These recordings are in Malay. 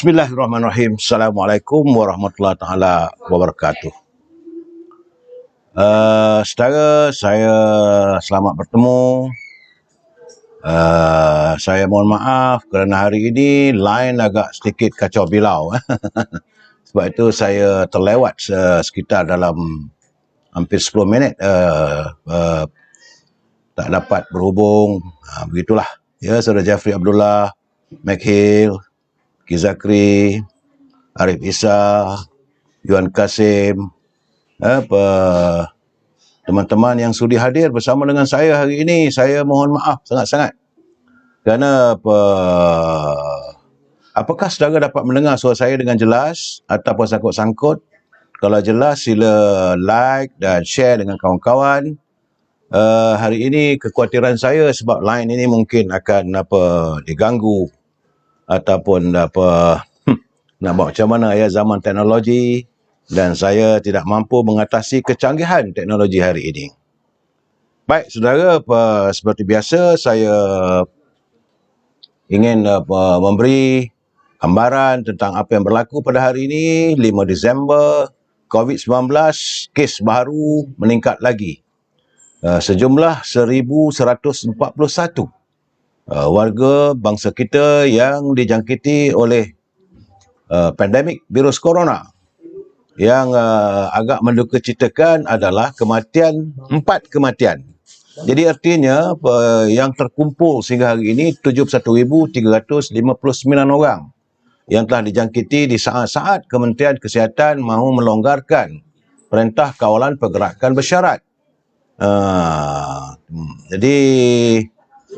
Bismillahirrahmanirrahim. Assalamualaikum warahmatullahi taala wabarakatuh. Saudara, saya selamat bertemu. Saya mohon maaf kerana hari ini line agak sedikit kacau bilau. Sebab itu saya terlewat sekitar dalam hampir 10 minit tak dapat berhubung. Begitulah. Ya, Saudara Jeffrey Abdullah, Mac Hill, Ki Zakri, Arif Isa, Yuan Kasim, teman-teman yang sudi hadir bersama dengan saya hari ini. Saya mohon maaf sangat-sangat kerana apakah saudara dapat mendengar suara saya dengan jelas ataupun sangkut-sangkut? Kalau jelas, sila like dan share dengan kawan-kawan. Hari ini kekhawatiran saya sebab line ini mungkin akan diganggu ataupun nak buat macam mana ya, zaman teknologi, dan saya tidak mampu mengatasi kecanggihan teknologi hari ini. Baik, saudara, seperti biasa saya ingin memberi gambaran tentang apa yang berlaku pada hari ini, 5 Disember, COVID-19, kes baru meningkat lagi. Sejumlah 1,141 warga bangsa kita yang dijangkiti oleh pandemik virus corona. Yang agak mendukacitakan adalah 4 kematian. Jadi artinya yang terkumpul sehingga hari ini 71,359 orang yang telah dijangkiti di saat-saat Kementerian Kesihatan mahu melonggarkan Perintah Kawalan Pergerakan Bersyarat. Jadi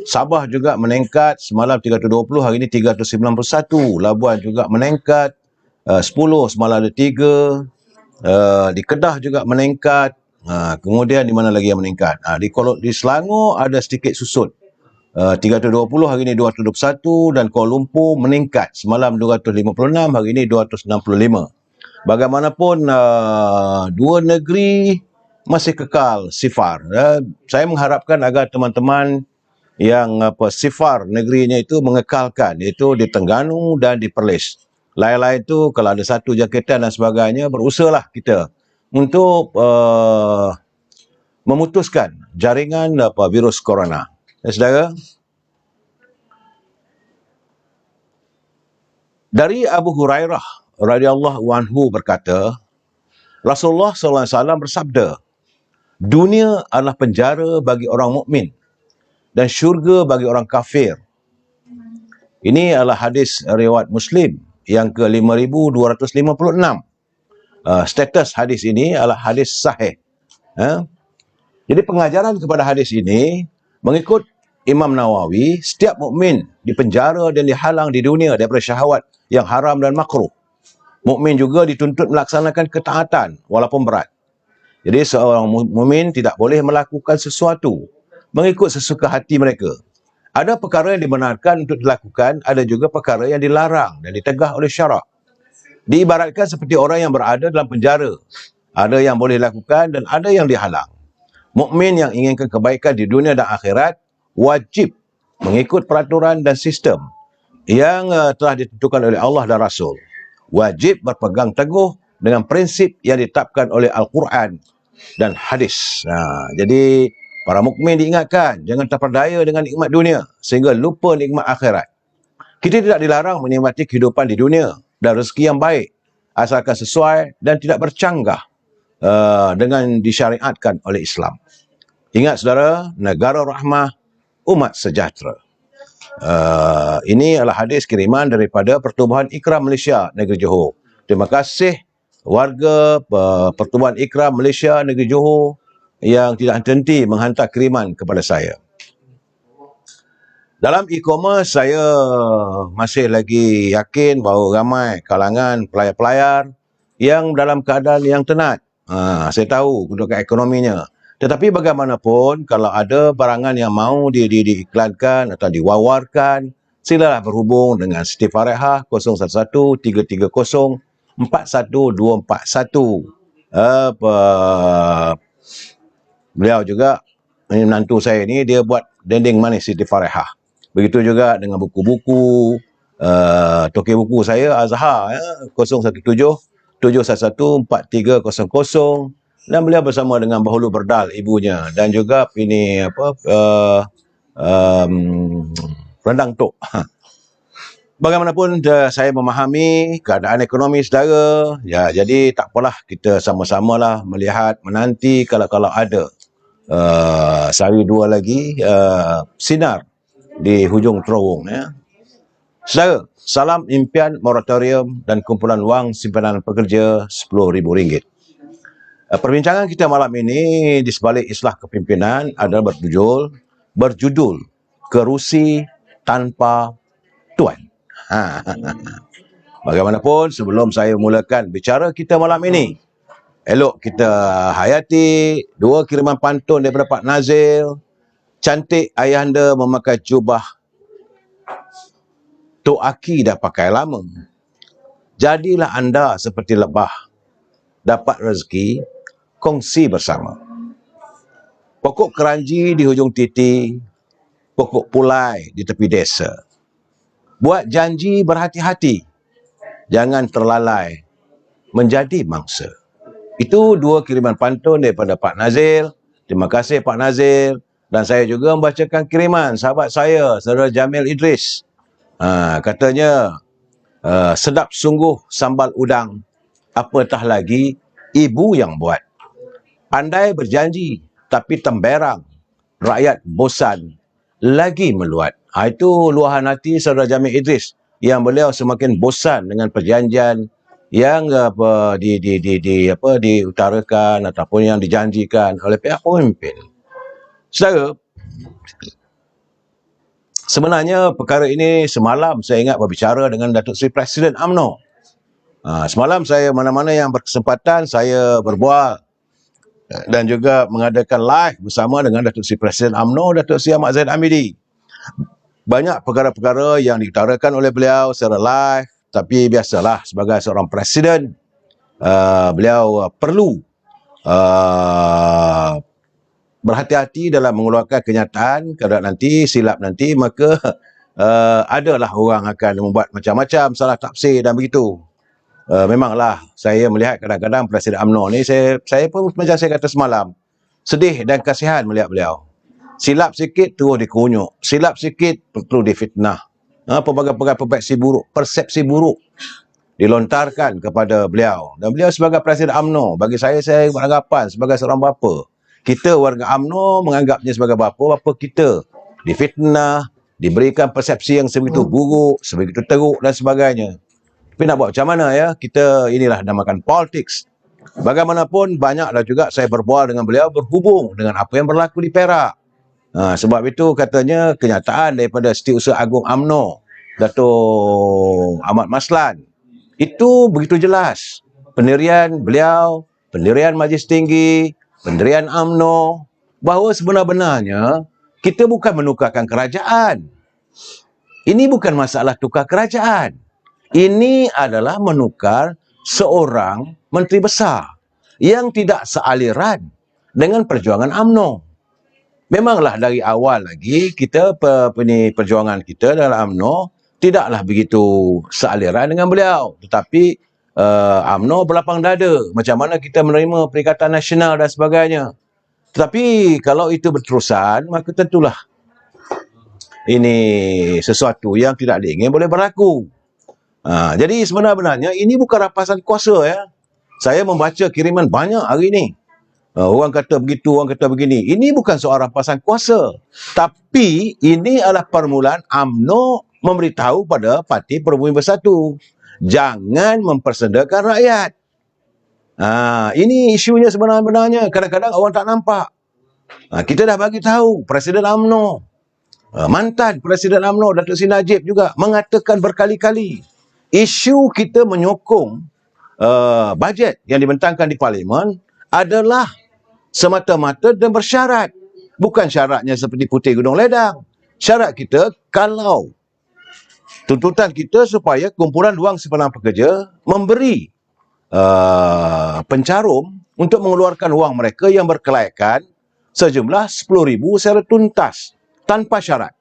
Sabah juga meningkat, semalam 320, hari ini 391. Labuan juga meningkat, 10, semalam ada 3. Di Kedah juga meningkat. Kemudian di mana lagi yang meningkat? Di Selangor ada sedikit susut. 320, hari ini 221, dan Kuala Lumpur meningkat. Semalam 256, hari ini 265. Bagaimanapun, dua negeri masih kekal sifar. Saya mengharapkan agar teman-teman yang sifar negerinya itu mengekalkan, iaitu di Terengganu dan di Perlis. Lain-lain itu kalau ada satu jangkitan dan sebagainya, berusahalah kita untuk memutuskan jaringan virus corona. Saudara, dari Abu Hurairah radhiyallahu anhu berkata, Rasulullah SAW bersabda, dunia adalah penjara bagi orang mukmin dan syurga bagi orang kafir. Ini adalah hadis riwayat Muslim yang ke-5256. Status hadis ini adalah hadis sahih. Jadi pengajaran kepada hadis ini, mengikut Imam Nawawi, setiap mukmin dipenjara dan dihalang di dunia daripada syahwat yang haram dan makruh. Mukmin juga dituntut melaksanakan ketaatan walaupun berat. Jadi seorang mukmin tidak boleh melakukan sesuatu mengikut sesuka hati mereka. Ada perkara yang dibenarkan untuk dilakukan, ada juga perkara yang dilarang dan ditegah oleh syarak. Diibaratkan seperti orang yang berada dalam penjara. Ada yang boleh dilakukan dan ada yang dihalang. Mukmin yang inginkan kebaikan di dunia dan akhirat wajib mengikut peraturan dan sistem yang telah ditentukan oleh Allah dan Rasul. Wajib berpegang teguh dengan prinsip yang ditetapkan oleh Al-Quran dan hadis. Jadi para mukmin diingatkan, jangan terperdaya dengan nikmat dunia sehingga lupa nikmat akhirat. Kita tidak dilarang menikmati kehidupan di dunia dan rezeki yang baik, asalkan sesuai dan tidak bercanggah dengan disyariatkan oleh Islam. Ingat saudara, negara rahmah, umat sejahtera. Ini adalah hadis kiriman daripada Pertubuhan Ikram Malaysia Negeri Johor. Terima kasih warga Pertubuhan Ikram Malaysia Negeri Johor yang tidak henti menghantar kiriman kepada saya. Dalam e-commerce, saya masih lagi yakin bahawa ramai kalangan pelayar-pelayar yang dalam keadaan yang tenat. Saya tahu kedudukan ekonominya. Tetapi bagaimanapun, kalau ada barangan yang mahu diiklankan atau diwawarkan, silalah berhubung dengan Siti Farehah 011-330-41241. Beliau juga, menantu saya ni, dia buat dendeng manis Siti Farehah. Begitu juga dengan buku-buku, Token buku saya Azhar, 017-711-4300, dan beliau bersama dengan Bahulu Berdal ibunya, dan juga ini Rendang Tok. Bagaimanapun saya memahami keadaan ekonomi saudara, ya, jadi tak apalah, kita sama-samalah melihat, menanti kalau ada sehari dua lagi sinar di hujung terowong, ya. Saudara, salam impian moratorium dan kumpulan wang simpanan pekerja RM10,000. Perbincangan kita malam ini di sebalik islah kepimpinan adalah berjudul Kerusi Tanpa Tuan. Bagaimanapun, sebelum saya mulakan bicara kita malam ini, elok kita hayati dua kiriman pantun daripada Pak Nazil. Cantik ayahanda memakai jubah, Tok Aki dah pakai lama. Jadilah anda seperti lebah, dapat rezeki, kongsi bersama. Pokok keranji di hujung titi, pokok pulai di tepi desa. Buat janji berhati-hati, jangan terlalai menjadi mangsa. Itu dua kiriman pantun daripada Pak Nazil. Terima kasih Pak Nazil. Dan saya juga membacakan kiriman sahabat saya, Saudara Jamil Idris. Katanya, sedap sungguh sambal udang, apatah lagi ibu yang buat. Andai berjanji, tapi temberang, rakyat bosan, lagi meluat. Itu luahan hati Saudara Jamil Idris, yang beliau semakin bosan dengan perjanjian yang diutarakan ataupun yang dijanjikan oleh pihak pemimpin. Saudara, sebenarnya perkara ini semalam saya ingat berbicara dengan Datuk Seri Presiden UMNO. Semalam saya mana-mana yang berkesempatan saya berbual dan juga mengadakan live bersama dengan Datuk Seri Presiden UMNO, Datuk Seri Ahmad Zahid Hamidi. Banyak perkara-perkara yang diutarakan oleh beliau secara live, tapi biasalah sebagai seorang presiden, beliau perlu berhati-hati dalam mengeluarkan kenyataan. Kalau nanti silap nanti, maka adalah orang akan membuat macam-macam salah tafsir dan begitu. Memanglah saya melihat kadang-kadang Presiden UMNO ni, saya pun macam saya kata semalam, sedih dan kasihan melihat beliau. Silap sikit terus dikunyuk, silap sikit terus difitnah. Pelbagai-pelbagai persepsi buruk dilontarkan kepada beliau. Dan beliau sebagai Presiden UMNO, bagi saya beranggapan sebagai seorang bapa. Kita warga UMNO menganggapnya sebagai bapa kita difitnah, diberikan persepsi yang sebegitu buruk, sebegitu teruk dan sebagainya. Tapi nak buat macam mana, ya? Kita inilah namakan politics. Bagaimanapun, banyaklah juga saya berbual dengan beliau berhubung dengan apa yang berlaku di Perak. Sebab itu katanya kenyataan daripada Setiausaha Agung UMNO, Datuk Ahmad Maslan, itu begitu jelas. Pendirian beliau, pendirian Majlis Tinggi, pendirian UMNO, bahawa sebenar-benarnya kita bukan menukarkan kerajaan. Ini bukan masalah tukar kerajaan. Ini adalah menukar seorang menteri besar yang tidak sealiran dengan perjuangan UMNO. Memanglah dari awal lagi kita perjuangan kita dalam UMNO tidaklah begitu sealiran dengan beliau. Tetapi UMNO berlapang dada macam mana kita menerima Perikatan Nasional dan sebagainya. Tetapi kalau itu berterusan, maka tentulah ini sesuatu yang tidak diingin boleh berlaku. Jadi sebenarnya ini bukan rampasan kuasa, ya. Saya membaca kiriman banyak hari ini. Orang kata begitu, orang kata begini. Ini bukan soal rampasan kuasa. Tapi ini adalah permulaan UMNO memberitahu pada Parti Perubumi Bersatu, jangan mempersendakan rakyat. Ini isunya sebenarnya. Kadang-kadang orang tak nampak. Kita dah bagi tahu Presiden UMNO, mantan Presiden UMNO Datuk Seri Najib juga mengatakan berkali-kali, isu kita menyokong bajet yang dibentangkan di Parlimen adalah semata-mata dan bersyarat. Bukan syaratnya seperti Putih Gunung Ledang. Syarat kita, kalau tuntutan kita supaya kumpulan wang simpanan pekerja memberi pencarum untuk mengeluarkan wang mereka yang berkelayakan sejumlah RM10,000 secara tuntas tanpa syarat.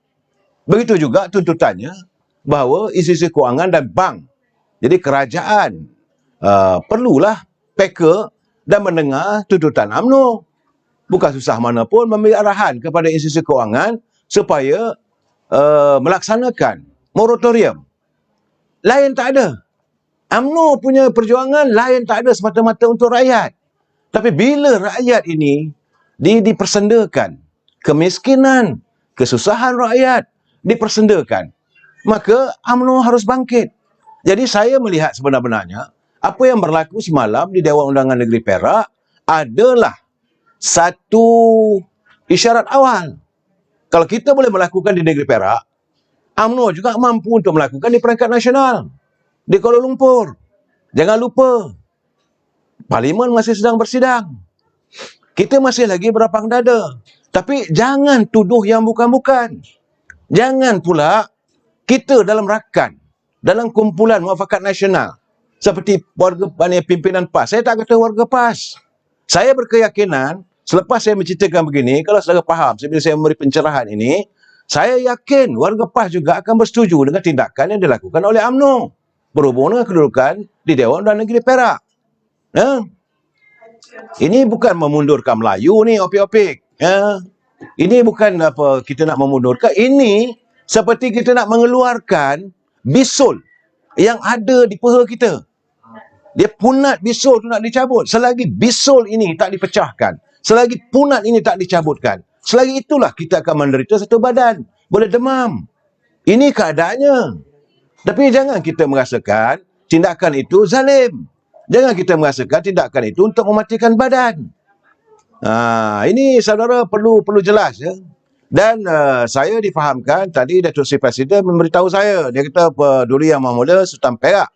Begitu juga tuntutannya bahawa institusi kewangan dan bank, jadi kerajaan perlulah peka dan mendengar tuntutan UMNO. Bukan susah mana pun memberi arahan kepada institusi kewangan supaya melaksanakan moratorium. Lain tak ada. UMNO punya perjuangan lain tak ada semata-mata untuk rakyat. Tapi bila rakyat ini dipersendakan, kemiskinan, kesusahan rakyat dipersendakan, maka UMNO harus bangkit. Jadi saya melihat sebenar-benarnya apa yang berlaku semalam di Dewan Undangan Negeri Perak adalah satu isyarat awal. Kalau kita boleh melakukan di negeri Perak, UMNO juga mampu untuk melakukan di peringkat nasional. Di Kuala Lumpur. Jangan lupa, Parlimen masih sedang bersidang. Kita masih lagi berapang dada. Tapi jangan tuduh yang bukan-bukan. Jangan pula kita dalam rakan, dalam kumpulan muafakat nasional, seperti warga pimpinan PAS. Saya tak kata warga PAS. Saya berkeyakinan, selepas saya menceritakan begini, kalau saudara faham, bila saya memberi pencerahan ini, saya yakin warga PAS juga akan bersetuju dengan tindakan yang dilakukan oleh UMNO berhubung dengan kedudukan di Dewan Undangan Negeri Perak. Ini bukan memundurkan Melayu ni, opik-opik. Ini bukan apa kita nak memundurkan. Ini seperti kita nak mengeluarkan bisul yang ada di peha kita. Dia punat bisul tu nak dicabut. Selagi bisul ini tak dipecahkan, selagi punat ini tak dicabutkan, selagi itulah kita akan menderita satu badan. Boleh demam. Ini keadaannya. Tapi jangan kita merasakan tindakan itu zalim. Jangan kita merasakan tindakan itu untuk mematikan badan. Ini saudara perlu jelas ya. Dan saya difahamkan tadi Datuk Seri Presiden memberitahu saya, dia kata Duli Yang Mahmuda Sultan Perak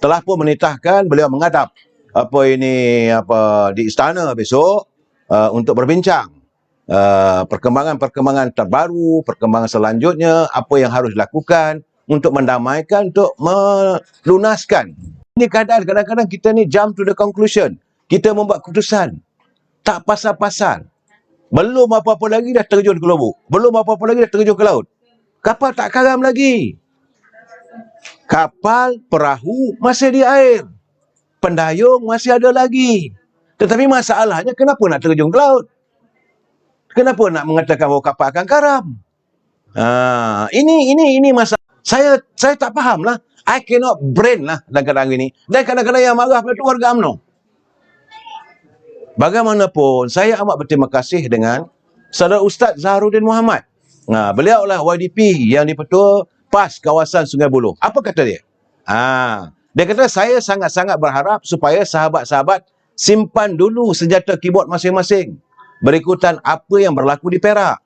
telah pun menitahkan beliau menghadap di istana besok untuk berbincang perkembangan-perkembangan terbaru, perkembangan selanjutnya, apa yang harus dilakukan untuk mendamaikan, untuk melunaskan. Ini keadaan kadang-kadang kita ni jump to the conclusion. Kita membuat keputusan tak pasal-pasal. Belum apa-apa lagi dah terjun ke lubuk. Belum apa-apa lagi dah terjun ke laut. Kapal tak karam lagi. Kapal, perahu masih di air. Pendayung masih ada lagi. Tetapi masalahnya kenapa nak terjun ke laut? Kenapa nak mengatakan bahawa kapal akan karam? Ini masalah. Saya tak faham lah. I cannot brain lah kadang-kadang ini. Dan kadang-kadang yang marah pada tu warga UMNO. Bagaimanapun, saya amat berterima kasih dengan Saudara Ustaz Zaharuddin Muhammad. Beliau lah YDP yang dipertua PAS kawasan Sungai Buloh. Apa kata dia? Dia kata saya sangat-sangat berharap supaya sahabat-sahabat simpan dulu senjata keyboard masing-masing. Berikutan apa yang berlaku di Perak.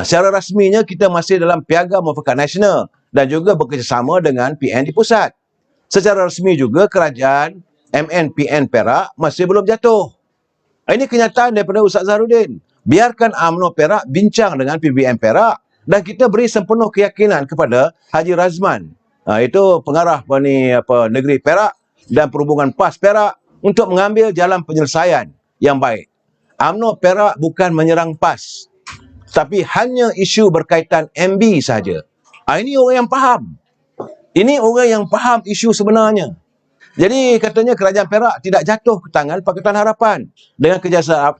Secara rasminya kita masih dalam Piagam Muafakat Nasional dan juga bekerjasama dengan PN di pusat. Secara rasmi juga kerajaan MNPN Perak masih belum jatuh. Ini kenyataan daripada Ustaz Zaharuddin. Biarkan UMNO Perak bincang dengan PBN Perak dan kita beri sepenuh keyakinan kepada Haji Razman, itu pengarah negeri Perak dan perhubungan PAS Perak, untuk mengambil jalan penyelesaian yang baik. UMNO Perak bukan menyerang PAS, tapi hanya isu berkaitan MB saja. Ini orang yang faham. Ini orang yang faham isu sebenarnya. Jadi katanya kerajaan Perak tidak jatuh ke tangan Pakatan Harapan dengan kerjasama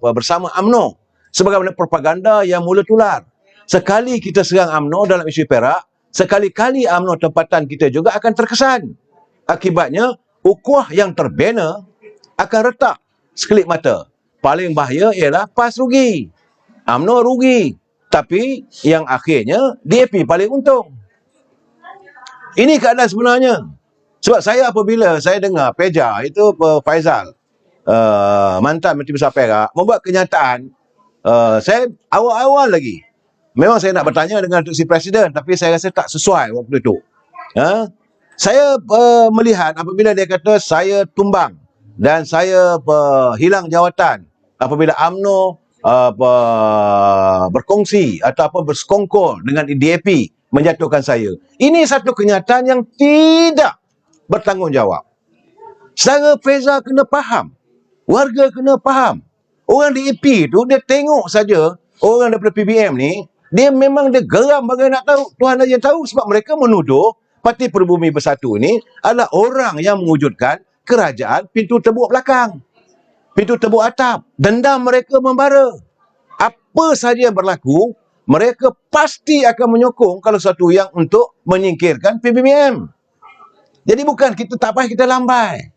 bersama UMNO sebagaimana propaganda yang mula tular. Sekali kita serang UMNO dalam isu Perak, sekali-kali UMNO tempatan kita juga akan terkesan. Akibatnya ukhuwah yang terbina akan retak sekelip mata. Paling bahaya ialah PAS rugi, UMNO rugi, tapi yang akhirnya DAP paling untung. Ini keadaan sebenarnya. Sebab saya apabila saya dengar Peja itu Faizal, mantan Menteri Besar Perak, membuat kenyataan, saya awal-awal lagi memang saya nak bertanya dengan Datuk Seri Presiden, tapi saya rasa tak sesuai waktu itu. Saya melihat apabila dia kata saya tumbang dan saya hilang jawatan apabila UMNO berkongsi atau bersekongkol dengan DAP menjatuhkan saya. Ini satu kenyataan yang tidak bertanggungjawab. Saudara Feza kena faham. Warga kena faham. Orang DAP tu dia tengok saja orang daripada PBM ni Dia memang dia geram bagai nak tahu. Tuhan aja yang tahu, sebab mereka menuduh Parti Pribumi Bersatu ni adalah orang yang mewujudkan kerajaan pintu tebuk belakang, pintu tebuk atap. Dendam mereka membara. Apa sahaja yang berlaku, mereka pasti akan menyokong kalau satu yang untuk menyingkirkan PBBM. Jadi bukan kita, tak payah kita lambai.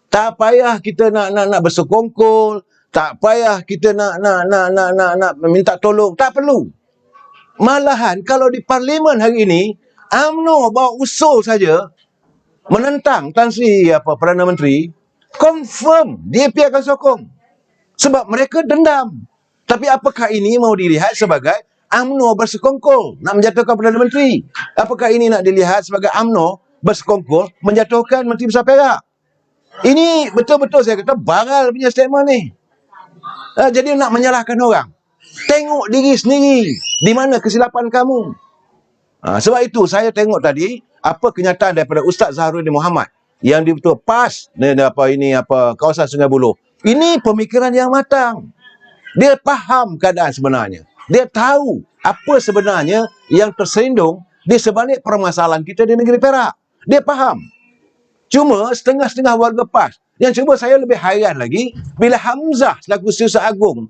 Tak payah kita nak bersekongkol, tak payah kita nak minta tolong, tak perlu. Malahan kalau di parlimen hari ini UMNO bawa usul saja menentang Tan Sri Perdana Menteri, confirm DAP akan sokong. Sebab mereka dendam. Tapi apakah ini mau dilihat sebagai UMNO bersekongkol nak menjatuhkan Perdana Menteri? Apakah ini nak dilihat sebagai UMNO bersekongkol menjatuhkan Menteri Besar Perak? Ini betul-betul saya kata baral punya statement ni. Jadi nak menyalahkan orang. Tengok diri sendiri. Di mana kesilapan kamu? Sebab itu saya tengok tadi apa kenyataan daripada Ustaz Zaharuddin Muhammad yang di betul PAS kawasan Sungai Buloh. Ini pemikiran yang matang. Dia faham keadaan sebenarnya. Dia tahu apa sebenarnya yang tersendung di sebalik permasalahan kita di negeri Perak. Dia faham. Cuma setengah-setengah warga PAS. Yang cuba saya lebih hairan lagi bila Hamzah selaku Setiausaha Agung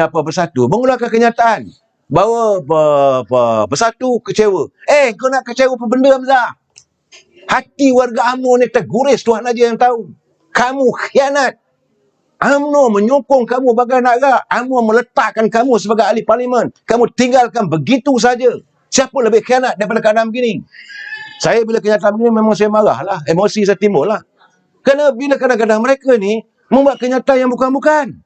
Bersatu mengeluarkan kenyataan bahawa Bersatu kecewa. Kau nak kecewa apa benda, Hamzah? Hati warga UMNO ni terguris, Tuhan aja yang tahu. Kamu khianat. UMNO menyokong kamu bagai nak. UMNO meletakkan kamu sebagai ahli parlimen. Kamu tinggalkan begitu saja. Siapa lebih khianat daripada keadaan begini? Saya bila kenyataan begini memang saya marah lah. Emosi saya timbul lah. Kerana bila kadang-kadang mereka ni membuat kenyataan yang bukan-bukan.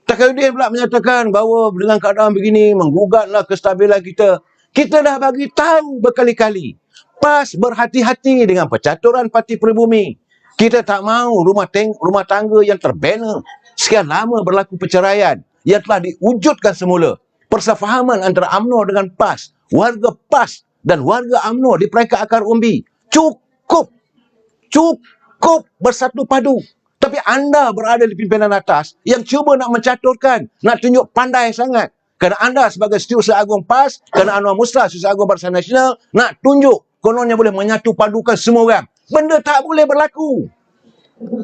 Takayuddin pula menyatakan bahawa dengan keadaan begini menggugatlah kestabilan kita. Kita dah bagi tahu berkali-kali. PAS berhati-hati dengan percaturan Parti Pribumi. Kita tak mahu rumah tangga yang terbina sekian lama berlaku perceraian yang telah diwujudkan semula. Persefahaman antara UMNO dengan PAS, warga PAS dan warga UMNO di peringkat akar umbi. Cukup bersatu padu. Tapi anda berada di pimpinan atas yang cuba nak mencaturkan, nak tunjuk pandai sangat. Kerana anda sebagai Setiausaha Agung PAS, kerana Anwar Muslah Setiausaha Agung Barisan Nasional, nak tunjuk kononnya boleh menyatu padukan semua orang. Benda tak boleh berlaku.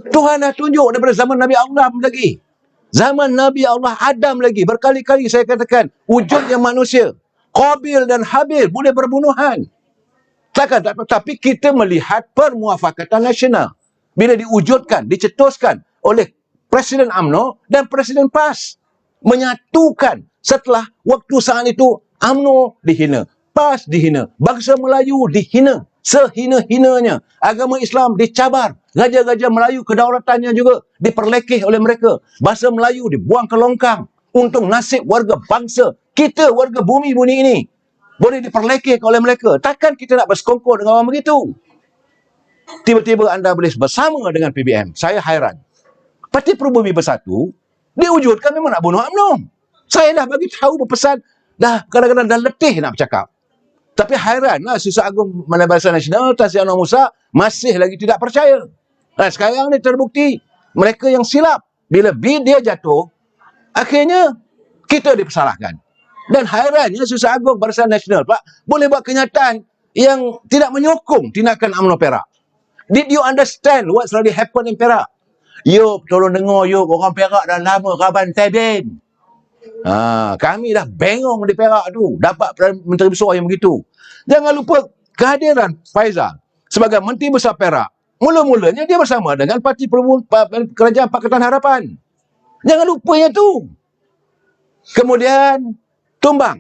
Tuhan dah tunjuk daripada zaman Nabi Allah lagi. Zaman Nabi Allah Adam lagi. Berkali-kali saya katakan, wujudnya manusia, Qabil dan Habil boleh berbunuhan. Tapi kita melihat permuafakatan nasional. Bila diwujudkan, dicetuskan oleh Presiden UMNO dan Presiden PAS. Menyatukan setelah waktu saat itu UMNO dihina, PAS dihina, bangsa Melayu dihina, sehina-hinanya. Agama Islam dicabar, raja-raja Melayu kedaulatannya juga diperlekeh oleh mereka. Bahasa Melayu dibuang ke longkang untuk nasib warga bangsa. Kita warga bumi-bumi ini boleh diperlekeh oleh mereka. Takkan kita nak bersekongkol dengan orang begitu? Tiba-tiba anda boleh bersama dengan PBM. Saya hairan. Parti Pribumi Bersatu diwujudkan memang nak bunuh UMNO. Saya dah bagi tahu berpesan, dah kadang-kadang dah letih nak bercakap. Tapi hairanlah Setiausaha Agung Barisan Nasional Tan Sri Anwar Musa masih lagi tidak percaya. Sekarang ni terbukti mereka yang silap. Bila bid dia jatuh, akhirnya kita dipersalahkan. Dan hairannya Setiausaha Agung Barisan Nasional Pak boleh buat kenyataan yang tidak menyokong tindakan UMNO Perak. Did you understand what's really happened in Perak? Yuk, tolong dengar yuk, orang Perak dah lama Raban Tebin. Kami dah bengong di Perak tu, dapat Menteri Besar yang begitu. Jangan lupa kehadiran Faizal sebagai Menteri Besar Perak. Mula-mulanya dia bersama dengan Parti Kerajaan Pakatan Harapan. Jangan lupa yang tu. Kemudian tumbang.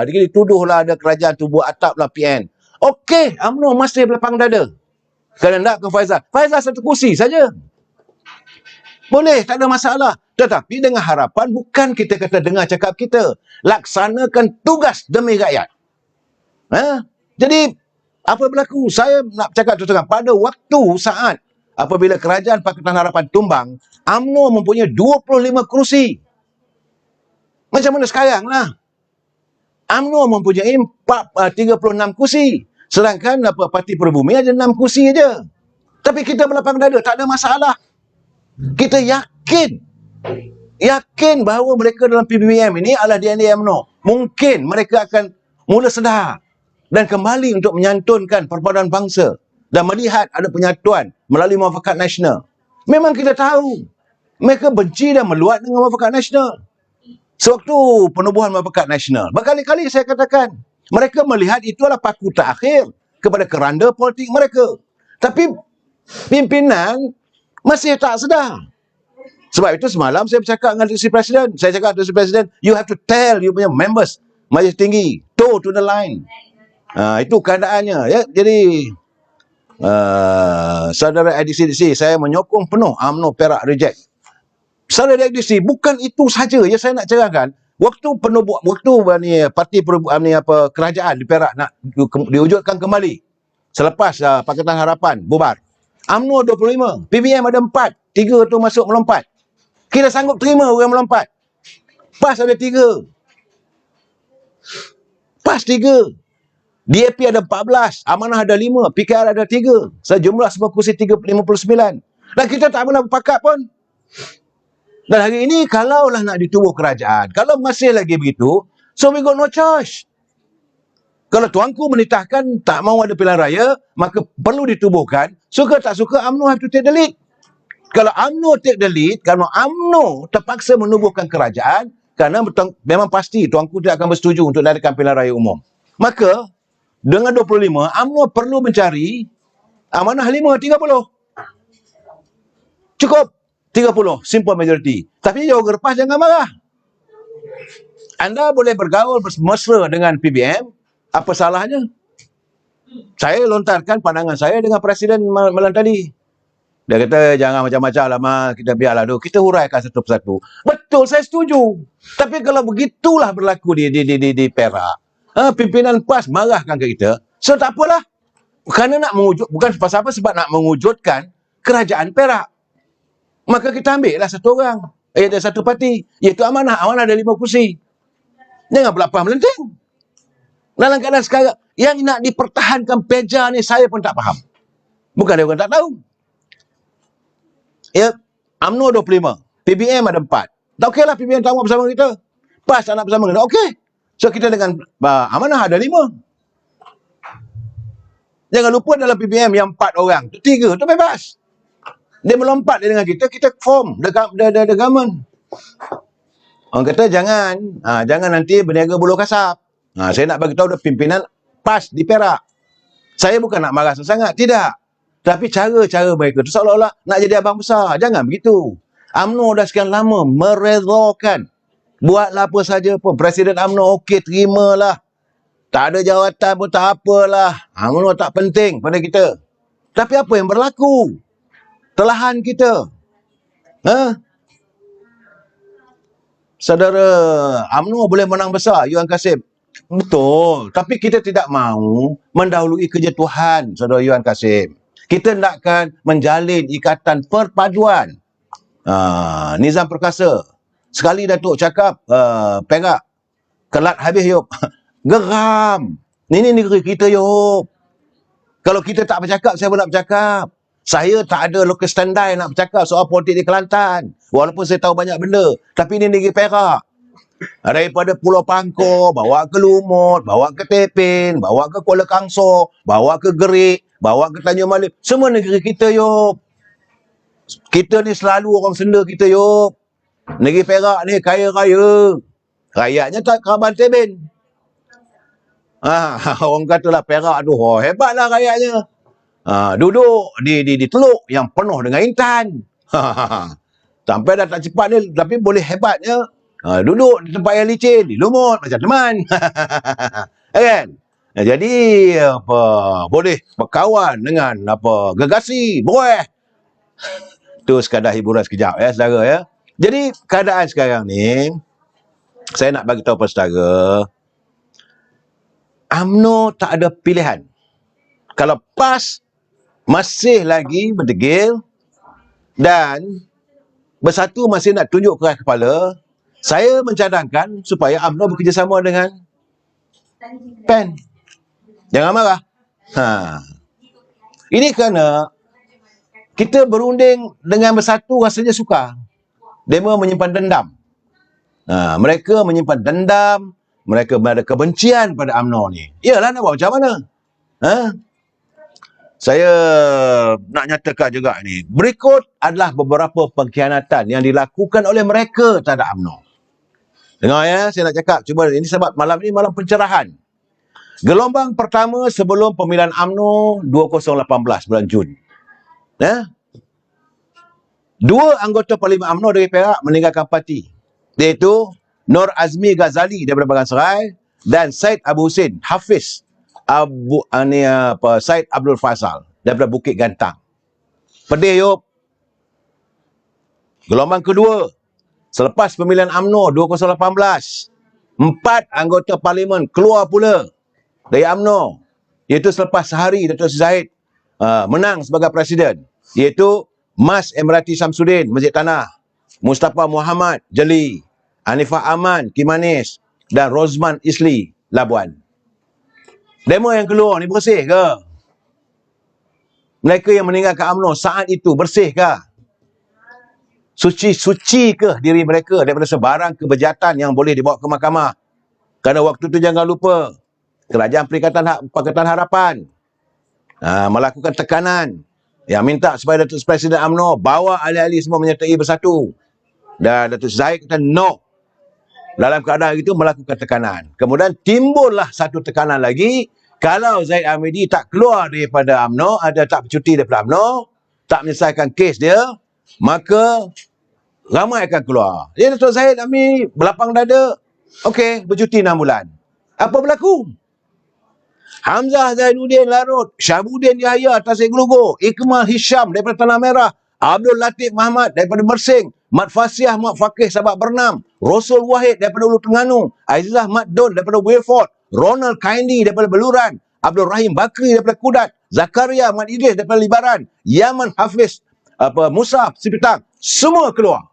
Dia dituduhlah ada kerajaan tu buat atap lah PN. Okey, UMNO masih berlapang dada. Kerana nak ke Faizal. Faizal satu kursi saja. Boleh, tak ada masalah. Tetapi dengan harapan bukan kita kata dengar cakap kita. Laksanakan tugas demi rakyat. Jadi, apa berlaku? Saya nak cakap terus-terang. Pada waktu saat apabila kerajaan Pakatan Harapan tumbang, UMNO mempunyai 25 kerusi. Macam mana sekarang lah? UMNO mempunyai 36 kursi. Sedangkan Parti Pribumi ada 6 kursi saja. Tapi kita berlapang dada, tak ada masalah. Kita yakin bahawa mereka dalam PBBM ini adalah DNA UMNO. mungkin mereka akan mula sedar dan kembali untuk menyantunkan perpaduan bangsa dan melihat ada penyatuan melalui muafakat nasional. Memang kita tahu mereka benci dan meluat dengan muafakat nasional. Sewaktu penubuhan muafakat nasional, berkali-kali saya katakan, mereka melihat itulah paku terakhir kepada keranda politik mereka. Tapi pimpinan masih tak sedar. Sebab itu semalam saya bercakap dengan Tuan Presiden. Saya cakap Tuan Presiden, you have to tell you punya members Majlis Tinggi, toe to the line. Itu keadaannya. Ya. Jadi, saudara ADCDC, saya menyokong penuh UMNO Perak reject. Saudara ADCDC, bukan itu saja yang saya nak cerahkan. Waktu parti kerajaan di Perak nak diwujudkan kembali selepas Pakatan Harapan bubar. UMNO 25, PBM ada 4, 3 tu masuk melompat. Kita sanggup terima orang melompat. PAS ada 3. PAS 3. DAP ada 14, Amanah ada 5, PKR ada 3. Sejumlah semua kursi 59. Dan kita tak pernah berpakat pun. Dan hari ini kalaulah nak ditubuh kerajaan, kalau masih lagi begitu, so we got no choice. Kalau tuanku menitahkan tak mahu ada pilihan raya, maka perlu ditubuhkan. Suka tak suka, UMNO have to take the lead. Kalau UMNO take the lead, kalau UMNO terpaksa menubuhkan kerajaan, kerana memang pasti tuanku tidak akan bersetuju untuk adakan pilihan raya umum. Maka, dengan 25, UMNO perlu mencari Amanah 5, 30. Cukup 30, simple majority. Tapi jauh gerpas jangan marah. Anda boleh bergaul mesra dengan PBM, apa salahnya? Saya lontarkan pandangan saya dengan Presiden malam tadi. Dia kata, jangan macam-macam lah, kita biarlah dulu. Kita huraikan satu persatu. Betul, saya setuju. Tapi kalau begitulah berlaku di Perak, pimpinan PAS marahkan ke kita, so tak apalah. Kerana nak mewujud, bukan pasal apa, sebab nak mewujudkan kerajaan Perak. Maka kita ambil lah satu orang. Ada satu parti. Iaitu Amanah. Amanah ada 5 kursi. Jangan berlapah melenting. Dalam keadaan sekarang, yang nak dipertahankan peja ni saya pun tak faham. Bukan dia orang tak tahu. Ya, UMNO 25. PBM ada 4. Tak okey lah PBM tak mau bersama kita. PAS tak nak bersama kita. Okey. So kita dengan Amanah ada 5. Jangan lupa dalam PBM yang 4 orang. 3 tu bebas. Dia melompat dengan kita form the government. Orang kata jangan nanti berniaga buluh kasap. Saya nak bagi tahu pimpinan PAS di Perak. Saya bukan nak marah sangat, tidak. Tapi cara-cara mereka tu seolah-olah nak jadi abang besar. Jangan begitu. UMNO dah sekian lama meredakan. Buatlah apa saja pun. Presiden UMNO okey, terimalah. Tak ada jawatan pun tak apalah. UMNO tak penting pada kita. Tapi apa yang berlaku? Telahan kita. Saudara UMNO boleh menang besar, Yuan Kasim. Betul. Tapi kita tidak mahu mendahului kerja Tuhan, Saudara Yuan Kasim. Kita nakkan menjalin ikatan perpaduan. Nizam perkasa. Sekali Datuk cakap, Perak, kelat habis yuk. Geram. Ini negeri kita yuk. Kalau kita tak bercakap, saya pun nak bercakap. Saya tak ada local standby nak bercakap soal politik di Kelantan. Walaupun saya tahu banyak benda. Tapi ini negeri Perak. Daripada Pulau Pangkor, bawa ke Lumut, bawa ke Tepin, bawa ke Kuala Kangsor, bawa ke Gerik, bawa ke Tanjung Malim. Semua negeri kita yuk. Kita ni selalu orang senda kita yuk. Negeri Perak ni kaya raya. Rakyatnya tak kerabat Tebin. Orang katalah Perak tu, hebatlah rakyatnya. Duduk di teluk yang penuh dengan intan. Sampai dah tak cepat ni, tapi boleh hebatnya. Duduk di tempat yang licin, di Lumut, macam teman. Kan? Jadi, boleh berkawan dengan gegasi, buah. Itu sekadar hiburan sekejap, ya, saudara. Ya. Jadi, keadaan sekarang ni, saya nak bagi tahu kepada saudara, UMNO tak ada pilihan. Kalau PAS masih lagi berdegil dan bersatu masih nak tunjuk keras kepala, saya mencadangkan supaya UMNO bekerjasama dengan PAN. Jangan marah. Ini kerana kita berunding dengan bersatu rasanya sukar. Mereka menyimpan dendam. Mereka menyimpan dendam mereka ada kebencian pada UMNO ni. Yalah, nak buat macam mana? Ha? Saya nak nyatakan juga ni, berikut adalah beberapa pengkhianatan yang dilakukan oleh mereka terhadap UMNO. Dengar ya, saya nak cakap, cuba ini sebab malam ni malam pencerahan. Gelombang pertama sebelum pemilihan UMNO 2018 bulan Jun. Ya? 2 anggota Parlimen UMNO dari Perak meninggalkan parti, iaitu Nur Azmi Ghazali daripada Bagan Serai dan Syed Abu Hussein Hafiz Syed Abdul Faisal daripada Bukit Gantang. Pedih yuk. Gelombang kedua, selepas pemilihan UMNO 2018, 4 anggota Parlimen keluar pula dari UMNO, iaitu selepas sehari Datuk Seri Zahid menang sebagai Presiden, iaitu Mas Emirati Samsudin Masjid Tanah, Mustafa Muhammad Jeli, Hanifah Aman Kimanis dan Rozman Isli Labuan. Demo yang keluar ni bersih ke? Mereka yang meninggalkan UMNO saat itu bersih ke? Suci ke diri mereka daripada sebarang kebejatan yang boleh dibawa ke mahkamah? Kerana waktu tu jangan lupa, Kerajaan Pakatan Harapan melakukan tekanan yang minta supaya Datuk Presiden UMNO bawa ahli-ahli semua menyertai bersatu. Dan Datuk Zahid kata no. Dalam keadaan itu melakukan tekanan. Kemudian timbullah satu tekanan lagi. Kalau Zahid Hamidi tak keluar daripada UMNO, tak bercuti daripada UMNO, tak menyelesaikan kes dia, maka ramai akan keluar. Ya, Datuk Zahid Hamidi berlapang dada. Okey, bercuti 6 bulan. Apa berlaku? Hamzah Zainuddin Larut, Syabuddin Yahya Tasik Gelugor, Ikmal Hisham daripada Tanah Merah, Abdul Latif Muhammad daripada Mersing, Mat Fasiah Mat Fakih Sabak Bernam, Rosul Wahid daripada Ulu Terengganu, Aizizah Mat Don daripada Wilford, Ronald Kaindi daripada Beluran, Abdul Rahim Bakri daripada Kudat, Zakaria Mat Idris daripada Libaran, Yaman Hafiz Musa Sipitang, semua keluar.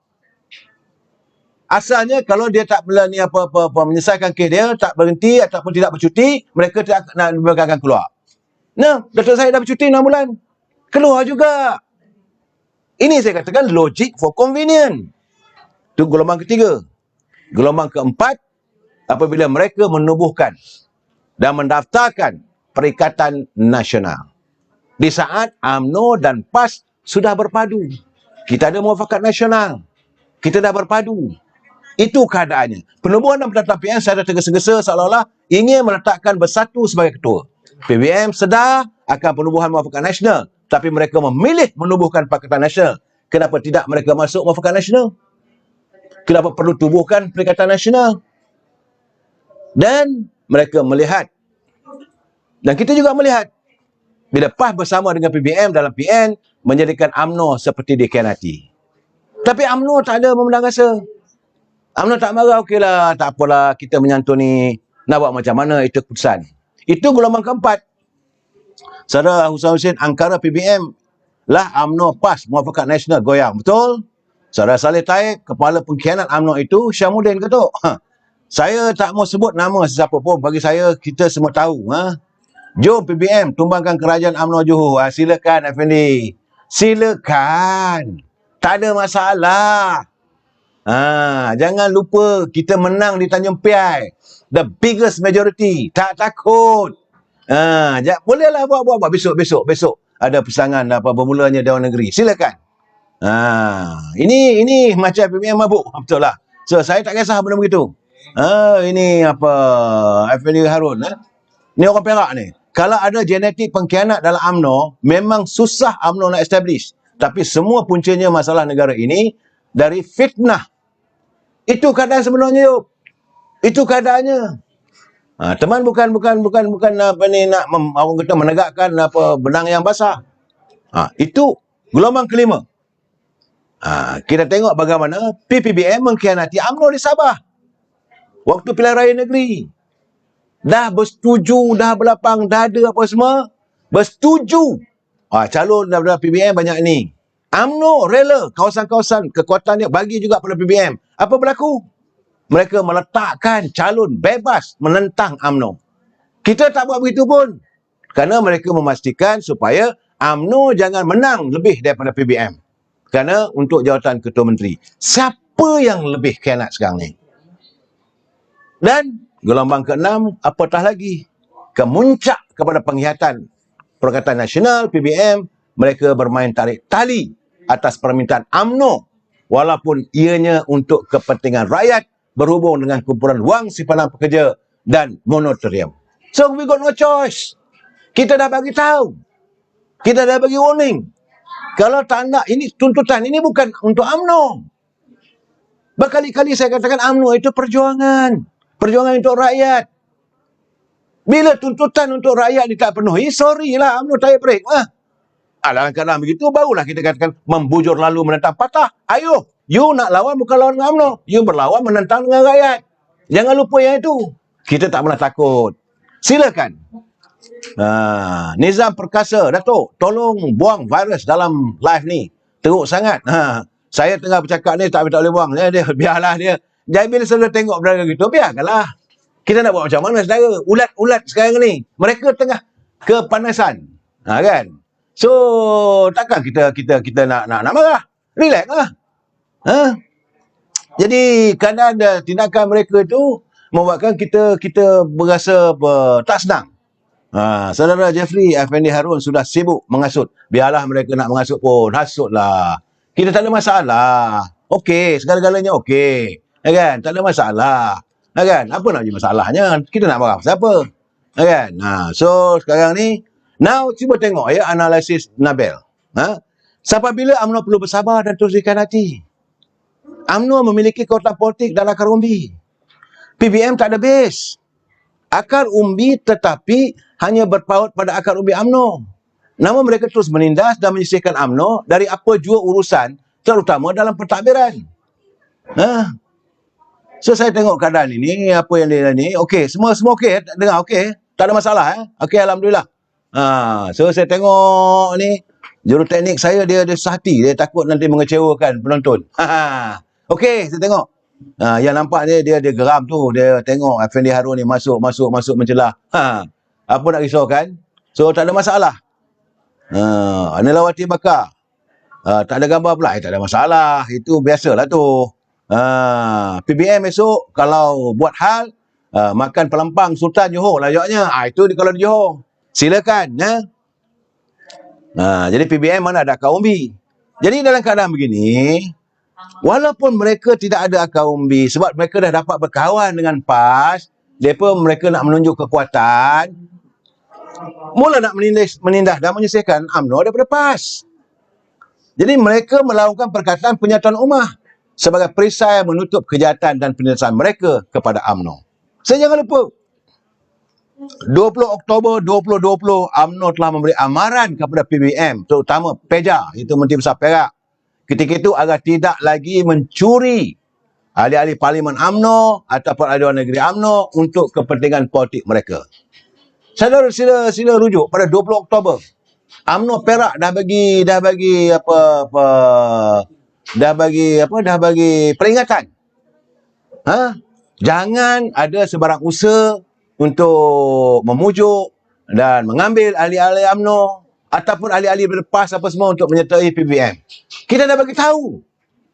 Asalnya kalau dia tak menyelesaikan kes dia, tak berhenti ataupun tidak bercuti, mereka tidak akan keluar. Nah, Datuk Zahid dah bercuti 6 bulan. Keluar juga. Ini saya katakan logic for convenient. Itu gelombang ketiga. Gelombang keempat, apabila mereka menubuhkan dan mendaftarkan Perikatan Nasional. Di saat UMNO dan PAS sudah berpadu. Kita ada muafakat nasional. Kita dah berpadu. Itu keadaannya. Penubuhan dan penetapan PBM secara tergesa-gesa seolah-olah ingin meletakkan bersatu sebagai ketua. PBM sedar akan penubuhan muafakat nasional, tapi mereka memilih menubuhkan Pakatan Nasional. Kenapa tidak mereka masuk muafakat nasional? Kenapa perlu tubuhkan Perikatan Nasional? Dan mereka melihat, dan kita juga melihat, bila PAS bersama dengan PBM dalam PN menjadikan UMNO seperti dikhianati. Tapi UMNO tak ada memandang rasa. UMNO tak marah, okeylah, tak apalah, kita menyantuni, nak buat macam mana, itu keputusan. Itu gelombang keempat. Saudara Husain, angkara PBM lah UMNO PAS Muafakat Nasional goyang, betul? Saudara Saleh Taib, kepala pengkhianat UMNO itu Syamuddin Ketuk. Saya tak mau sebut nama sesiapa pun, bagi saya kita semua tahu. Jom PBM tumbangkan kerajaan UMNO Johor. Silakan Effendi. Silakan. Tak ada masalah. Jangan lupa kita menang di Tanjung Piai. The biggest majority. Tak takut. Bolehlah buat. Besok ada pesangan bermulanya Dewan Negeri. Silakan. Ini macam PBM mabuk. Betul lah. So saya tak kisah benda begitu. Ini Effendi Harun. Ni orang Perak ni. Kalau ada genetik pengkhianat dalam UMNO, memang susah UMNO nak establish. Tapi semua puncanya masalah negara ini dari fitnah. Itu keadaan sebenarnya, yuk. Itu keadaannya. Teman bukan apa ni nak orang kata menegakkan benang yang basah. Itu gelombang kelima. Kita tengok bagaimana PPBM mengkhianati UMNO di Sabah. Waktu pilihan raya negeri. Dah bersetuju, dah berlapang dada apa semua. Bersetuju. Calon daripada PBM banyak ni. UMNO rela kawasan-kawasan kekuatan dia bagi juga pada PBM. Apa berlaku? Mereka meletakkan calon bebas menentang UMNO. Kita tak buat begitu pun. Kerana mereka memastikan supaya UMNO jangan menang lebih daripada PBM. Kerana untuk jawatan Ketua Menteri. Siapa yang lebih khianat sekarang ni? Dan Gelombang ke-6, apatah lagi, kemuncak kepada penglihatan Perangkatan Nasional, PBM, mereka bermain tarik tali atas permintaan UMNO, walaupun ianya untuk kepentingan rakyat berhubung dengan kumpulan wang simpanan pekerja dan moratorium. So we got no choice. Kita dah bagi tahu. Kita dah bagi warning. Kalau tak nak, ini tuntutan, ini bukan untuk UMNO. Berkali-kali saya katakan UMNO itu perjuangan. Perjuangan untuk rakyat. Bila tuntutan untuk rakyat ni tak penuhi, sorry lah, UMNO tak break lah. Dalam keadaan begitu, barulah kita katakan membujur lalu menentang patah. Ayo, you nak lawan bukan lawan dengan UMNO. You berlawan menentang dengan rakyat. Jangan lupa yang itu. Kita tak pernah takut. Silakan. Nizam Perkasa, Datuk, tolong buang virus dalam live ni. Teruk sangat. Saya tengah bercakap ni tak boleh buang. Dia biarlah dia. Jadi bila saudara tengok benda gitu, biarkanlah. Kita nak buat macam mana saudara? Ulat-ulat sekarang ni, mereka tengah kepanasan. Kan? So, takkan kita nak marah. Relax lah. Jadi, kadang ada tindakan mereka itu membuatkan kita berasa tak senang. Saudara Jeffrey Effendi Harun sudah sibuk mengasut. Biarlah mereka nak mengasut pun. Hasutlah. Kita tak ada masalah. Okey, segala-galanya okey. Kan? Tak ada masalah. Kan? Apa nak jadi masalahnya? Kita nak marah siapa? Kan? So, sekarang ni, now, cuba tengok ya analisis Nabil. Sampai bila UMNO perlu bersabar dan terus ikan hati? UMNO memiliki kekuatan politik dan akar umbi. PBM tak ada base. Akar umbi tetapi hanya berpaut pada akar umbi UMNO. Namun mereka terus menindas dan menyisihkan UMNO dari apa jua urusan, terutama dalam pentadbiran. So saya tengok keadaan ini, apa yang dia ni, okey, semua okey, dengar okey, tak ada masalah okey, alhamdulillah. So saya tengok ni, juruteknik saya dia sehati, dia takut nanti mengecewakan penonton. Okey, saya tengok. Yang nampak dia geram tu, dia tengok Effendi Harun ni masuk mencelah. Apa nak risau kan? So tak ada masalah. Anilawati Bakar. Tak ada gambar pula, tak ada masalah. Itu biasalah tu. PBM esok kalau buat hal makan pelempang Sultan Johor lah jawabnya. Itu kalau di Johor. Silakan. Jadi PBM mana ada akar umbi. Jadi dalam keadaan begini, walaupun mereka tidak ada akar umbi, sebab mereka dah dapat berkawan dengan PAS, mereka nak menunjuk kekuatan, mula nak menindas dan menyisihkan UMNO daripada PAS. Jadi mereka melakukan perkataan penyataan ummah sebagai perisai menutup kejahatan dan penindasan mereka kepada UMNO. Saya jangan lupa, 20 Oktober 2020, UMNO telah memberi amaran kepada PBM, terutama PEJA, itu Menteri Besar Perak, ketika itu agar tidak lagi mencuri ahli-ahli Parlimen UMNO ataupun ahli luar negeri UMNO untuk kepentingan politik mereka. Saudara sila rujuk pada 20 Oktober. UMNO Perak dah bagi peringatan. Jangan ada sebarang usaha untuk memujuk dan mengambil ahli-ahli UMNO ataupun ahli-ahli berlepas apa semua untuk menyertai PBM. Kita dah bagi tahu.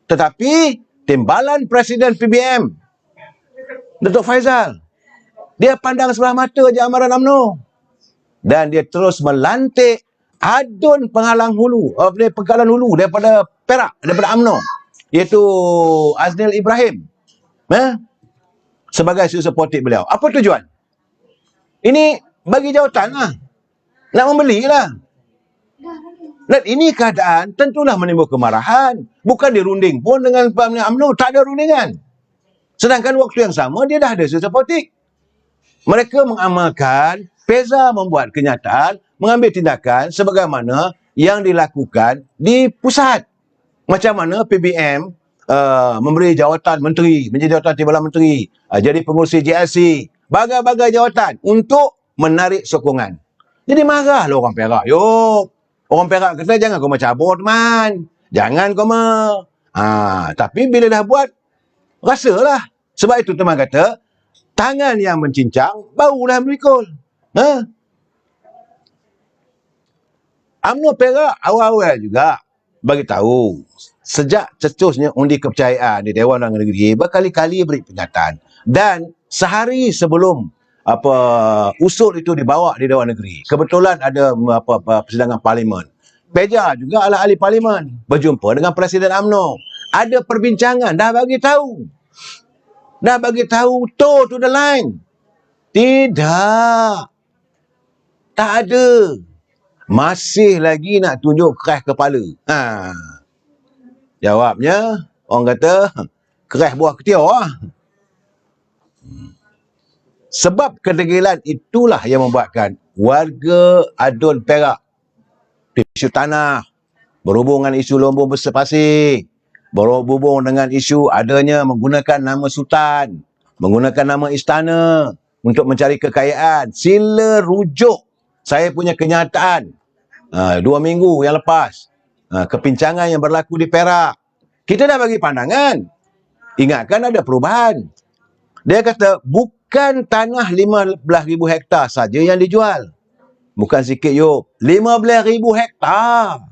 Tetapi timbalan Presiden PBM, Datuk Faizal, dia pandang sebelah mata je amaran UMNO. Dan dia terus melantik adun penggalan hulu daripada Perak, daripada UMNO, iaitu Aznil Ibrahim, sebagai usaha politik beliau. Apa tujuan? Ini bagi jawatan lah. Nak membeli lah. Dan ini keadaan tentulah menimbulkan kemarahan. Bukan dirunding pun dengan UMNO. Tak ada rundingan. Sedangkan waktu yang sama, dia dah ada usaha politik. Mereka mengamalkan, PEZA membuat kenyataan, mengambil tindakan sebagaimana yang dilakukan di pusat. Macam mana PBM memberi jawatan menteri, menjadi jawatan timbalan menteri, jadi pengurusi JLC, bagai-bagai jawatan untuk menarik sokongan. Jadi marahlah orang Perak. Orang Perak kata, jangan kau cabut, teman. Jangan kau tapi bila dah buat, rasalah. Sebab itu teman kata, tangan yang mencincang, barulah memikul. UMNO Perak awal-awal juga bagi tahu, sejak cetusnya undi kepercayaan di Dewan Undangan Negeri, berkali-kali beri pernyataan Dan sehari sebelum usul itu dibawa di Dewan Negeri, kebetulan ada persidangan parlimen. Peja juga adalah ahli parlimen, berjumpa dengan Presiden UMNO. Ada perbincangan, dah bagi tahu. To the line. Tidak. Tak ada. Masih lagi nak tunjuk keras kepala. Jawabnya, orang kata, keras buah ketiau lah. Sebab kedegilan itulah yang membuatkan warga Adun Perak, isu tanah, berhubung dengan isu lumbung besar pasir, berhubung dengan isu adanya menggunakan nama sultan, menggunakan nama istana untuk mencari kekayaan. Sila rujuk saya punya kenyataan 2 minggu yang lepas, kepincangan yang berlaku di Perak. Kita dah bagi pandangan. Ingatkan ada perubahan. Dia kata bukan tanah 15,000 hektar saja yang dijual. Bukan sikit, Yop. 15,000 hektar.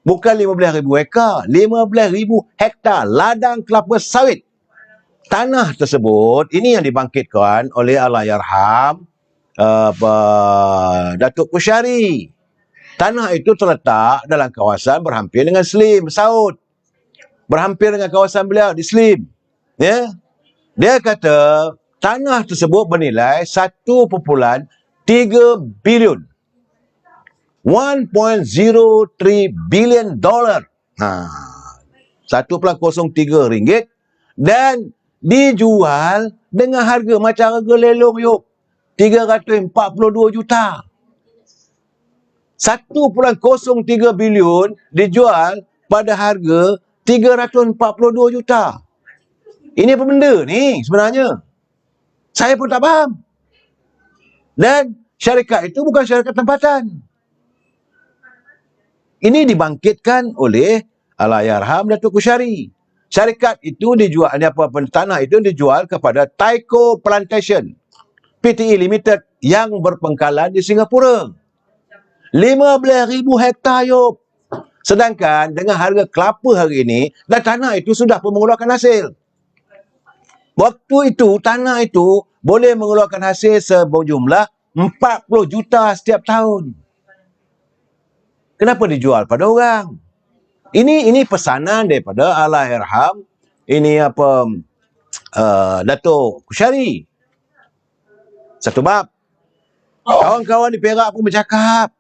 Bukan 15,000 hektar. 15,000 hektar ladang kelapa sawit. Tanah tersebut, ini yang dibangkitkan oleh Allahyarham Datuk Kusyari. Tanah itu terletak dalam kawasan berhampir dengan Slim, Saud. Berhampir dengan kawasan beliau di Slim. Ya? Dia kata tanah tersebut bernilai 1.3 bilion. 1.03 billion dollar. 1.03 ringgit dan dijual dengan harga macam harga lelong, Yop. 342 juta. 1.03 bilion dijual pada harga 342 juta. Ini apa benda ni sebenarnya? Saya pun tak faham. Dan syarikat itu bukan syarikat tempatan. Ini dibangkitkan oleh Allahyarham Datuk Kusyari. Syarikat itu dijual, tanah itu dijual kepada Taiko Plantation Pte Limited yang berpengkalan di Singapura. 15,000 hektar, Yop. Sedangkan dengan harga kelapa hari ini, dan tanah itu sudah pun mengeluarkan hasil. Waktu itu, tanah itu boleh mengeluarkan hasil sejumlah 40 juta setiap tahun. Kenapa dijual pada orang? Ini pesanan daripada Allahyarham, Datuk Kusyari. Satu bab. Kawan-kawan di Perak pun bercakap,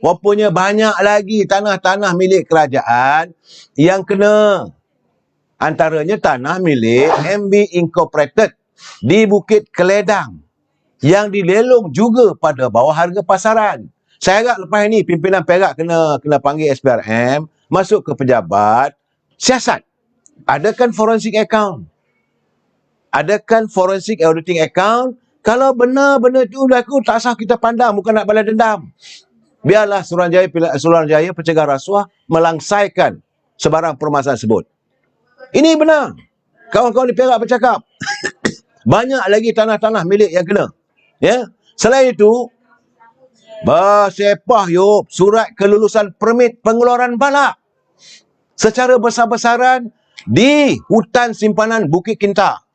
rupanya banyak lagi tanah-tanah milik kerajaan yang kena. Antaranya tanah milik MB Incorporated di Bukit Keledang yang dilelong juga pada bawah harga pasaran. Saya harap lepas ini pimpinan Perak kena panggil SPRM, masuk ke pejabat siasat. Adakan forensic account. Adakan forensic auditing account. Kalau benar-benar itu berlaku, tak sah kita pandang, bukan nak balas dendam. Biarlah Suruhanjaya Pencegah Rasuah melangsaikan sebarang permasalahan tersebut. Ini benar. Kawan-kawan di Perak bercakap. Banyak lagi tanah-tanah milik yang kena. Ya. Selain itu, bersepah, Yop, surat kelulusan permit pengeluaran balak secara besar-besaran di hutan simpanan Bukit Kinta,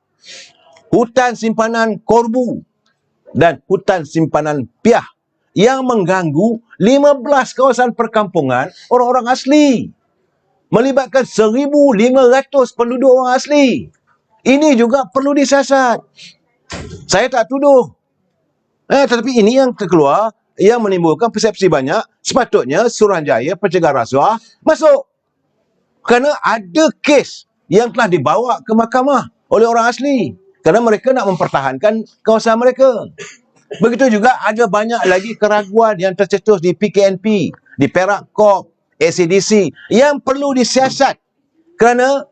hutan simpanan Korbu dan hutan simpanan Piah yang mengganggu 15 kawasan perkampungan orang-orang asli, melibatkan 1,500 penduduk orang asli. Ini juga perlu disiasat. Saya tak tuduh. Tetapi ini yang terkeluar, yang menimbulkan persepsi banyak. Sepatutnya Suruhanjaya Pencegah Rasuah masuk. Kerana ada kes yang telah dibawa ke mahkamah oleh orang asli. Kerana mereka nak mempertahankan kawasan mereka. Begitu juga ada banyak lagi keraguan yang tercetus di PKNP, di Perak Corp, ACDC yang perlu disiasat kerana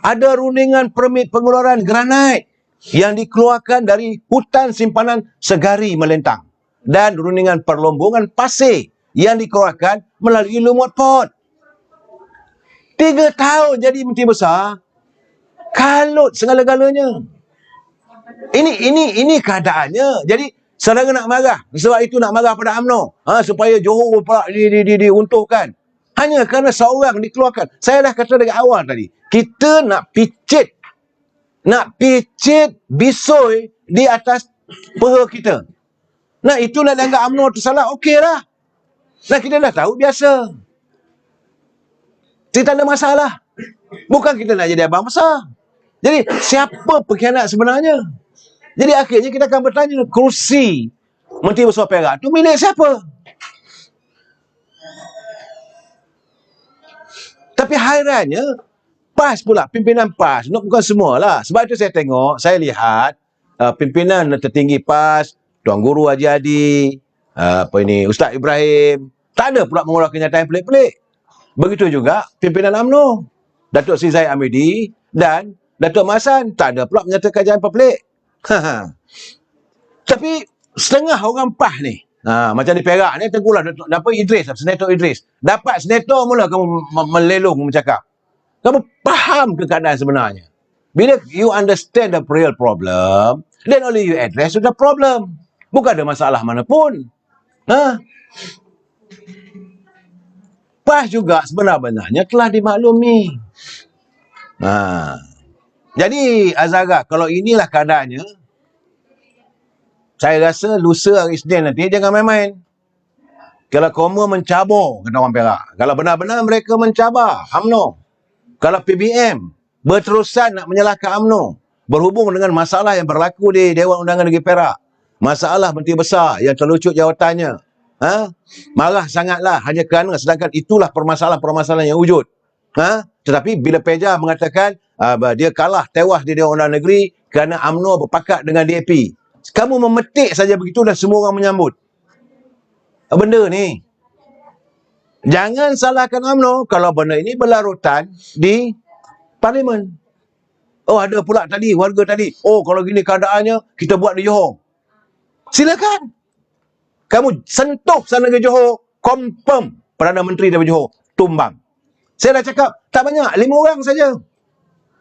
ada rundingan permit pengeluaran granit yang dikeluarkan dari hutan simpanan Segari Melentang dan rundingan perlombongan pasir yang dikeluarkan melalui Lumut Port. 3 tahun jadi menteri besar, kalut segala-galanya. Ini keadaannya. Jadi saudara nak marah, sebab itu nak marah pada UMNO, supaya Johor pula diuntukkan. Hanya kerana seorang dikeluarkan. Saya dah kata dari awal tadi, kita nak picit Nak picit bisoi di atas peha kita. Nah, itu nak dianggap UMNO tu salah, okey lah. Nah, kita dah tahu biasa. Kita tak ada masalah. Bukan kita nak jadi abang besar. Jadi, siapa pengkhianat sebenarnya? Jadi, akhirnya kita akan bertanya, kerusi Menteri Besar Perak tu milik siapa? Tapi hairannya, PAS pula, pimpinan PAS. Bukan semualah. Sebab itu saya tengok, saya lihat pimpinan tertinggi PAS, Tuan Guru Haji Hadi, Ustaz Ibrahim, tak ada pula mengeluarkan kenyataan pelik-pelik. Begitu juga pimpinan UMNO, Datuk Sri Zahid Hamidi dan Datuk Masan, tak ada pula menyatakan jangan pelik. Tapi setengah orang PAS ni, macam di Perak ni, tenggulah Senator Idris. Dapat senator mula kamu melelong bercakap. Kamu faham ke keadaan sebenarnya. Bila you understand the real problem, then only you address the problem. Bukan ada masalah mana pun. PAS juga sebenarnya telah dimaklumi. Jadi Azhara, kalau inilah keadaannya, saya rasa lusa hari Isnin nanti jangan main-main. Kalau Koma mencabar, kata orang Perak. Kalau benar-benar mereka mencabar UMNO. Kalau PBM berterusan nak menyalahkan UMNO berhubung dengan masalah yang berlaku di Dewan Undangan Negeri Perak, masalah Menteri Besar yang terlucut jawatannya, marah sangatlah hanya kerana sedangkan itulah permasalahan-permasalahan yang wujud. Tetapi bila Peja mengatakan dia kalah tewas di Dewan Undangan Negeri kerana UMNO berpakat dengan DAP, kamu memetik saja begitu dan semua orang menyambut. Benda ni, jangan salahkan UMNO kalau benda ini berlarutan di Parlimen. Oh, ada pula tadi, warga tadi, oh kalau gini keadaannya, kita buat di Johor. Silakan. Kamu sentuh sana ke Johor, confirm Perdana Menteri dari Johor tumbang. Saya dah cakap, tak banyak, 5 orang saja.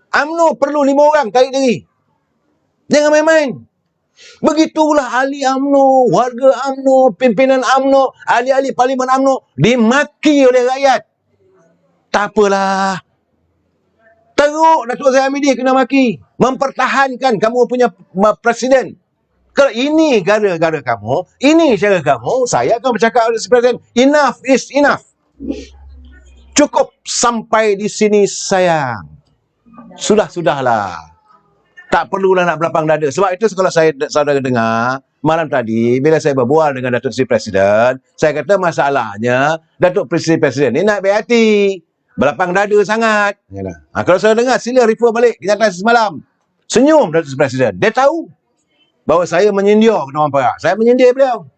UMNO perlu 5 orang tarik diri. Jangan main-main. Begitulah ahli UMNO, warga UMNO, pimpinan UMNO, ahli-ahli Parlimen UMNO dimaki oleh rakyat. Tak apalah. Teruk Datuk Zahid Hamidi kena maki. Mempertahankan kamu punya presiden. Kalau ini gara-gara kamu, ini cara kamu, saya akan bercakap dengan presiden. Enough is enough. Cukup sampai di sini sayang. Sudahlah. Tak perlulah nak berlapang dada. Sebab itu kalau saudara dengar malam tadi, bila saya berbual dengan Datuk Seri Presiden, saya kata masalahnya Datuk Seri Presiden ni nak baik hati. Berlapang dada sangat. Kalau saudara dengar, sila refer balik kenyataan semalam. Senyum Datuk Seri Presiden. Dia tahu bahawa saya menyindir orang Perak. Saya menyindir beliau.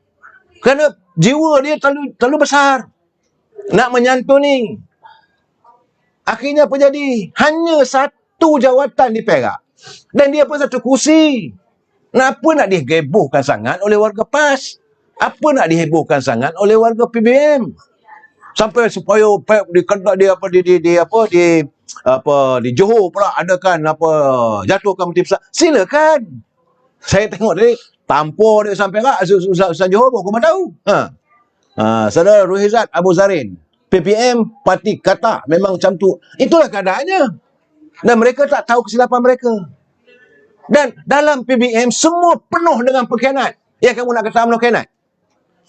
Kerana jiwa dia terlalu besar. Nak menyantuni. Akhirnya apa jadi? Hanya satu jawatan di Perak. Dan dia pun satu kursi. Apa nak dihebohkan sangat oleh warga PAS? Apa nak dihebohkan sangat oleh warga PBM? Sampai supaya di Johor pula adakan jatuhkan Menteri Besar. Silakan. Saya tengok tadi tampur dia sampai Perak, Ustaz Johor pun aku tahu. Saudara Ruhizat Abu Zarin, PPM parti kata memang macam tu. Itulah keadaannya. Dan mereka tak tahu kesilapan mereka. Dan dalam PBM semua penuh dengan pengkhianat. Yang kamu nak kata UMNO khianat?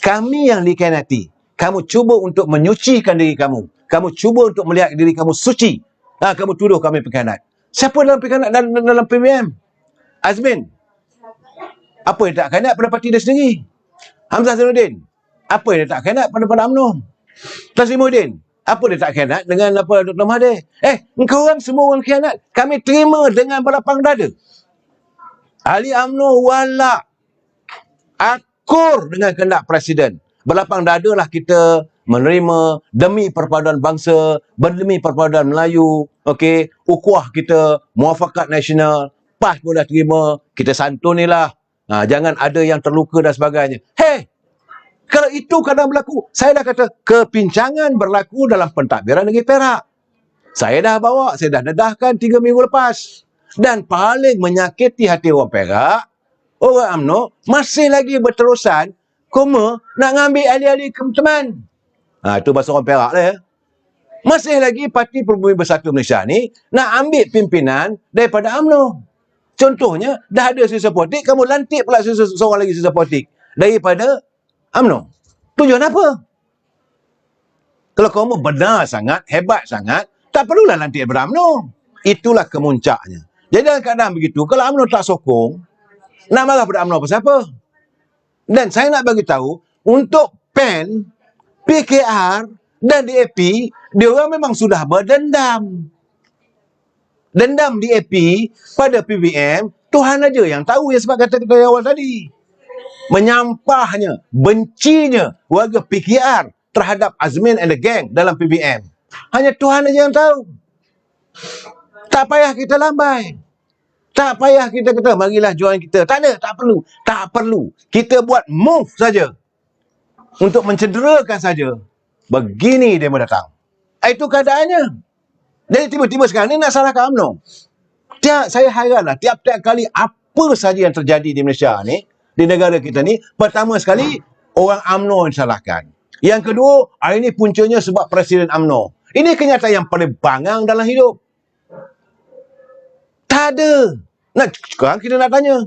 Kami yang dikhianati. Kamu cuba untuk menyucikan diri kamu. Kamu cuba untuk melihat diri kamu suci. Kamu tuduh kami pengkhianat. Siapa dalam pengkhianat dalam PBM? Azmin. Apa yang tak khianat pada parti dia sendiri? Hamzah Zainuddin. Apa yang dia tak khianat pada UMNO? Taslimuddin. Apa dia tak khianat dengan Dr. Mahathir? Engkau orang semua orang khianat. Kami terima dengan berlapang dada. Ahli UMNO walak. Akur dengan kehendak Presiden. Berlapang dadalah kita menerima demi perpaduan bangsa, demi perpaduan Melayu, ukhuwah kita, muafakat nasional, PAS pun dah terima, kita santunilah. Jangan ada yang terluka dan sebagainya. Kalau itu kadang berlaku, saya dah kata kepincangan berlaku dalam pentadbiran negeri Perak. Saya dah bawa, saya dah dedahkan 3 minggu lepas. Dan paling menyakiti hati orang Perak, orang UMNO masih lagi berterusan nak ngambil ahli-ahli kementerian. Itu bahasa orang Perak lah ya. Masih lagi Parti Peribumi Bersatu Malaysia ni nak ambil pimpinan daripada UMNO. Contohnya, dah ada sisa politik, kamu lantik pula seorang lagi sisa politik daripada UMNO. Tujuan apa? Kalau kamu benar sangat, hebat sangat, tak perlulah lantik daripada UMNO. Itulah kemuncaknya. Jadi dalam keadaan begitu, kalau UMNO tak sokong, nak marah pada UMNO pasal apa? Dan saya nak bagi tahu, untuk PAN, PKR dan DAP, dia orang memang sudah berdendam. Dendam DAP pada PBM, Tuhan aja yang tahu, yang sebab kata kita awal tadi. Menyampahnya, bencinya warga PKR terhadap Azmin and the gang dalam PBM. Hanya Tuhan aja yang tahu. Tak payah kita lambai. Tak payah kita kata, marilah jualan kita. Tak ada, tak perlu. Tak perlu. Kita buat move saja. Untuk mencederakan saja. Begini dia datang. Itu keadaannya. Jadi tiba-tiba sekarang ni nak salahkan UMNO. Saya hairanlah. Tiap-tiap kali apa saja yang terjadi di Malaysia ni, di negara kita ni, pertama sekali, orang UMNO disalahkan. Yang kedua, ini puncanya sebab Presiden UMNO. Ini kenyataan yang paling bangang dalam hidup. Tak ada. Nah, sekarang kita nak tanya.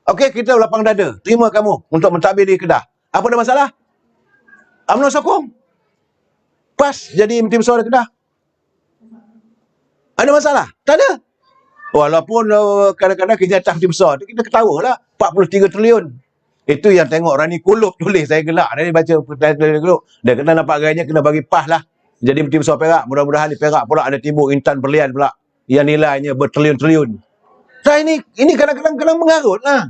Okey, kita lapang dada. Terima kamu untuk mentadbir di Kedah. Apa ada masalah? UMNO sokong. Pas jadi Menteri Besar di Kedah. Ada masalah? Tak ada. Walaupun kadang-kadang kenyataan Menteri Besar tu, kita ketawa lah. 43 triliun. Itu yang tengok Rani Kulub tulis. Saya gelak. Dia baca Rani Kulub. Dia kena nampak gayanya, kena bagi pas lah. Jadi Menteri Besar Perak. Mudah-mudahan di Perak pula ada timbul intan berlian pula. Yang nilainya bertriliun-triliun. Nah, ini kadang-kadang mengarut lah.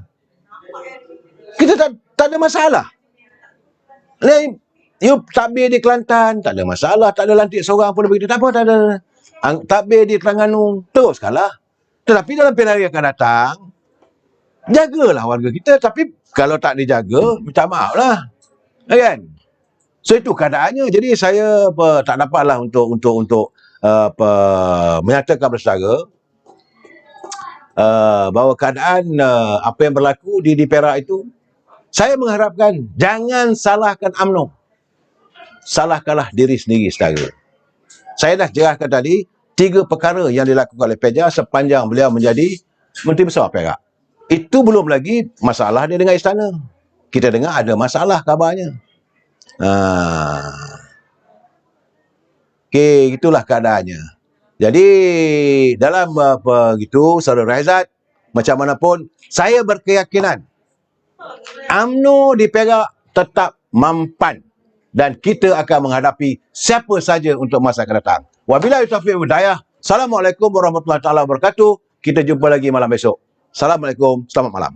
Kita tak ada masalah. You takbir di Kelantan, tak ada masalah. Tak ada lantik seorang pun begitu. Tak apa, tak ada. Takbir di Terengganu, teruskanlah. Tetapi dalam pilihan yang akan datang, jagalah warga kita. Tapi kalau tak dijaga, minta maaf lah. Kan? So itu keadaannya. Jadi saya tak dapatlah untuk menyatakan bersaudara bahawa keadaan apa yang berlaku di Perak itu, saya mengharapkan jangan salahkan UMNO. Salahkanlah diri sendiri saudara. Saya dah jelaskan tadi 3 perkara yang dilakukan oleh Peja sepanjang beliau menjadi Menteri Besar Perak. Itu belum lagi masalah dia dengan istana. Kita dengar ada masalah kabarnya. Okey, itulah keadaannya. Jadi dalam begitu, Saudara Raizat, macam mana pun, saya berkeyakinan UMNO di Perak tetap mampan dan kita akan menghadapi siapa saja untuk masa akan datang. Wabillahi taufiq wal hidayah. Assalamualaikum warahmatullahi wabarakatuh. Kita jumpa lagi malam besok. Assalamualaikum, selamat malam.